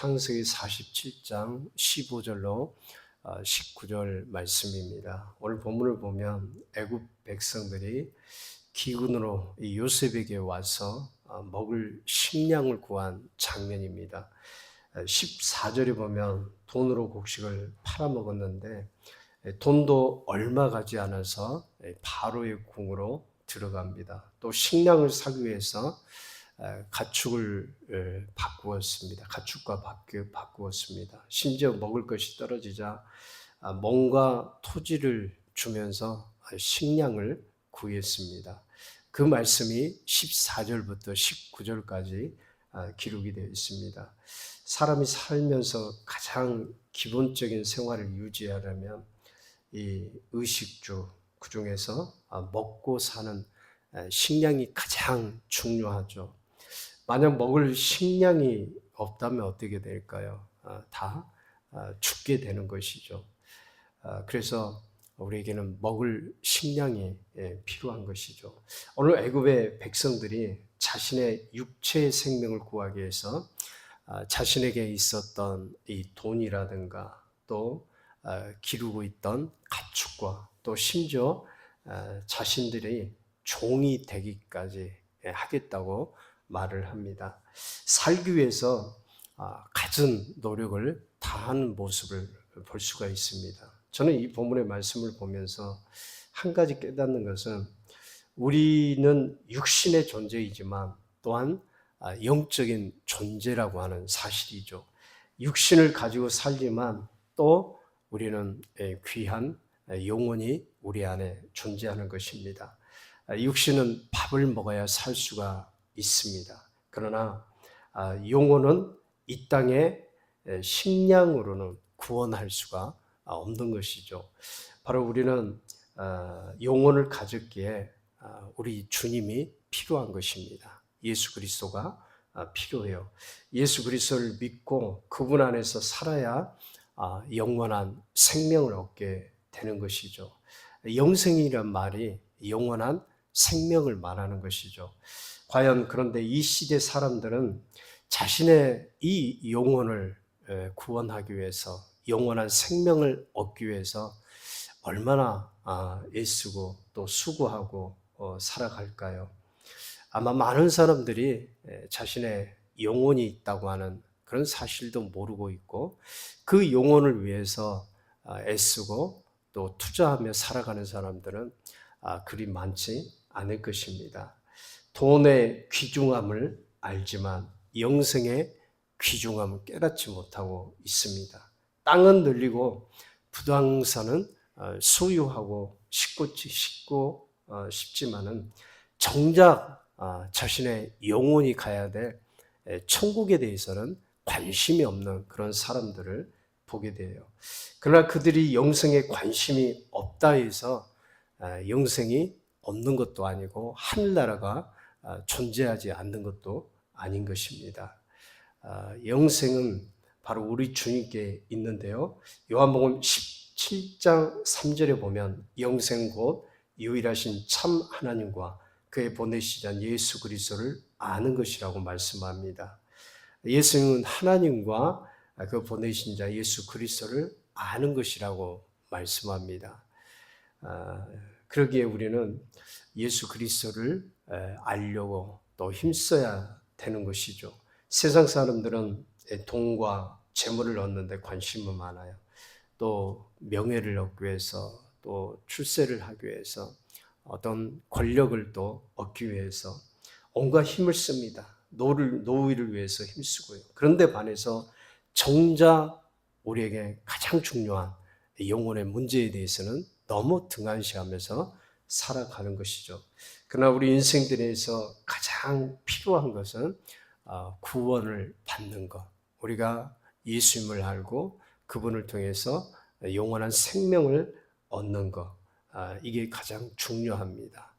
창세기 47장 15절로 19절 말씀입니다. 오늘 본문을 보면 애굽 백성들이 기근으로 요셉에게 와서 먹을 식량을 구한 장면입니다. 14절에 보면 돈으로 곡식을 팔아먹었는데 돈도 얼마 가지 않아서 바로의 궁으로 들어갑니다. 또 식량을 사기 위해서 가축을 바꾸었습니다. 가축과 바꾸었습니다. 심지어 먹을 것이 떨어지자 뭔가 토지를 주면서 식량을 구했습니다. 그 말씀이 14절부터 19절까지 기록이 되어 있습니다. 사람이 살면서 가장 기본적인 생활을 유지하려면 이 의식주, 그 중에서 먹고 사는 식량이 가장 중요하죠. 만약 먹을 식량이 없다면 어떻게 될까요? 다 죽게 되는 것이죠. 그래서 우리에게는 먹을 식량이 필요한 것이죠. 오늘 애굽의 백성들이 자신의 육체의 생명을 구하기 위해서 자신에게 있었던 이 돈이라든가 또 기르고 있던 가축과 또 심지어 자신들이 종이 되기까지 하겠다고 말을 합니다. 살기 위해서 갖은 노력을 다하는 모습을 볼 수가 있습니다. 저는 이 본문의 말씀을 보면서 한 가지 깨닫는 것은 우리는 육신의 존재이지만 또한 영적인 존재라고 하는 사실이죠. 육신을 가지고 살지만 또 우리는 귀한 영혼이 우리 안에 존재하는 것입니다. 육신은 밥을 먹어야 살 수가 있습니다. 그러나 영혼은 이 땅의 식량으로는 구원할 수가 없는 것이죠. 바로 우리는 영혼을 가졌기에 우리 주님이 필요한 것입니다. 예수 그리스도가 필요해요. 예수 그리스도를 믿고 그분 안에서 살아야 영원한 생명을 얻게 되는 것이죠. 영생이란 말이 영원한 생명을 말하는 것이죠. 과연 그런데 이 시대 사람들은 자신의 이 영혼을 구원하기 위해서 영원한 생명을 얻기 위해서 얼마나 애쓰고 또 수고하고 살아갈까요? 아마 많은 사람들이 자신의 영혼이 있다고 하는 그런 사실도 모르고 있고 그 영혼을 위해서 애쓰고 또 투자하며 살아가는 사람들은 그리 많지 않을 것입니다. 돈의 귀중함을 알지만 영생의 귀중함을 깨닫지 못하고 있습니다. 땅은 늘리고 부동산은 소유하고 싶지만은 정작 자신의 영혼이 가야 될 천국에 대해서는 관심이 없는 그런 사람들을 보게 돼요. 그러나 그들이 영생에 관심이 없다 해서 영생이 없는 것도 아니고 하늘나라가 존재하지 않는 것도 아닌 것입니다. 영생은 바로 우리 주님께 있는데요. 요한복음 17장 3절에 보면 영생 곧 유일하신 참 하나님과 그의 보내시자 예수 그리스도를 아는 것이라고 말씀합니다. 예수님은 하나님과 그 보내신 자 예수 그리스도를 아는 것이라고 말씀합니다. 그러기에 우리는 예수 그리스도를 알려고 또 힘써야 되는 것이죠. 세상 사람들은 돈과 재물을 얻는 데 관심은 많아요. 또 명예를 얻기 위해서 또 출세를 하기 위해서 어떤 권력을 또 얻기 위해서 온갖 힘을 씁니다. 노후를 위해서 힘쓰고요. 그런데 반해서 정작 우리에게 가장 중요한 영혼의 문제에 대해서는 너무 등한시하면서 살아가는 것이죠. 그러나 우리 인생들에서 가장 필요한 것은 구원을 받는 것. 우리가 예수님을 알고 그분을 통해서 영원한 생명을 얻는 것. 이게 가장 중요합니다.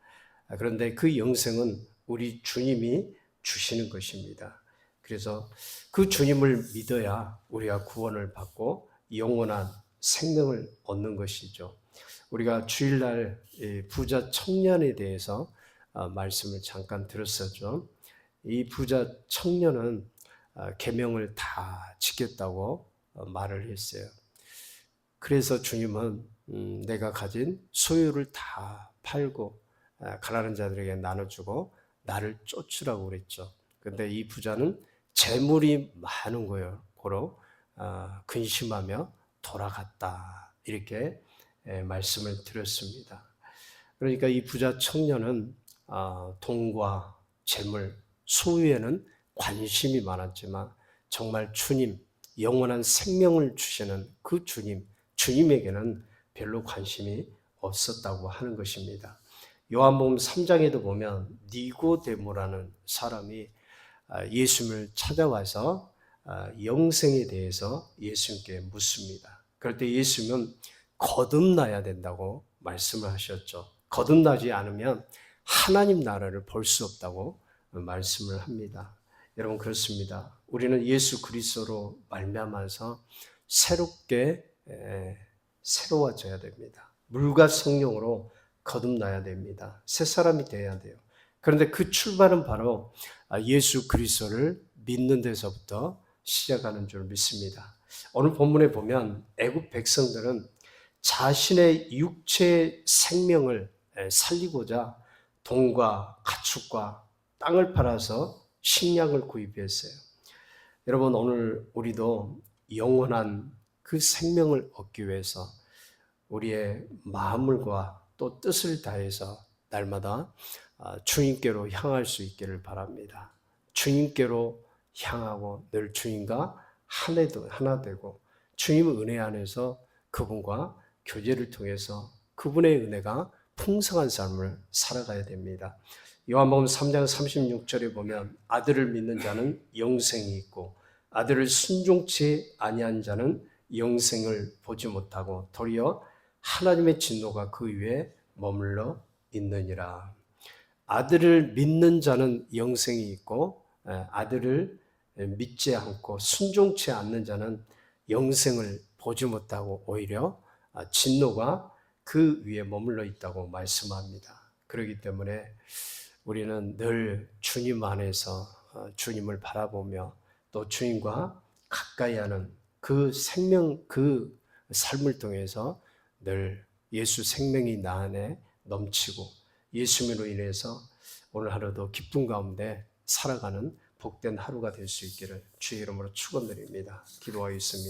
그런데 그 영생은 우리 주님이 주시는 것입니다. 그래서 그 주님을 믿어야 우리가 구원을 받고 영원한 생명을 얻는 것이죠. 우리가 주일날 부자 청년에 대해서 말씀을 잠깐 들었었죠. 이 부자 청년은 계명을 다 지켰다고 말을 했어요. 그래서 주님은 내가 가진 소유를 다 팔고 가난한 자들에게 나눠주고 나를 쫓으라고 그랬죠. 근데 이 부자는 재물이 많은 거예요. 고로 근심하며 돌아갔다. 이렇게 말씀을 드렸습니다. 그러니까 이 부자 청년은 돈과 재물, 소유에는 관심이 많았지만 정말 주님, 영원한 생명을 주시는 그 주님에게는 별로 관심이 없었다고 하는 것입니다. 요한복음 3장에도 보면 니고데모라는 사람이 예수님을 찾아와서 영생에 대해서 예수님께 묻습니다. 그럴 때 예수님은 거듭나야 된다고 말씀을 하셨죠. 거듭나지 않으면 하나님 나라를 볼 수 없다고 말씀을 합니다. 여러분 그렇습니다. 우리는 예수 그리스도로 말미암아서 새로워져야 됩니다. 물과 성령으로 거듭나야 됩니다. 새 사람이 되어야 돼요. 그런데 그 출발은 바로 예수 그리스도를 믿는 데서부터 시작하는 줄 믿습니다. 오늘 본문에 보면 애굽 백성들은 자신의 육체의 생명을 살리고자 돈과 가축과 땅을 팔아서 식량을 구입했어요. 여러분 오늘 우리도 영원한 그 생명을 얻기 위해서 우리의 마음과 또 뜻을 다해서 날마다 주님께로 향할 수 있기를 바랍니다. 주님께로 향하고 늘 주님과 하나 되고 주님의 은혜 안에서 그분과 교제를 통해서 그분의 은혜가 풍성한 삶을 살아가야 됩니다. 요한복음 3장 36절에 보면 아들을 믿는 자는 영생이 있고 아들을 순종치 아니한 자는 영생을 보지 못하고 도리어 하나님의 진노가 그 위에 머물러 있느니라. 아들을 믿는 자는 영생이 있고 아들을 믿지 않고 순종치 않는 자는 영생을 보지 못하고 오히려 진노가 그 위에 머물러 있다고 말씀합니다. 그렇기 때문에 우리는 늘 주님 안에서 주님을 바라보며 또 주님과 가까이 하는 그 생명, 그 삶을 통해서 늘 예수 생명이 나 안에 넘치고 예수님으로 인해서 오늘 하루도 기쁨 가운데 살아가는 복된 하루가 될 수 있기를 주의 이름으로 축원드립니다. 기도하겠습니다.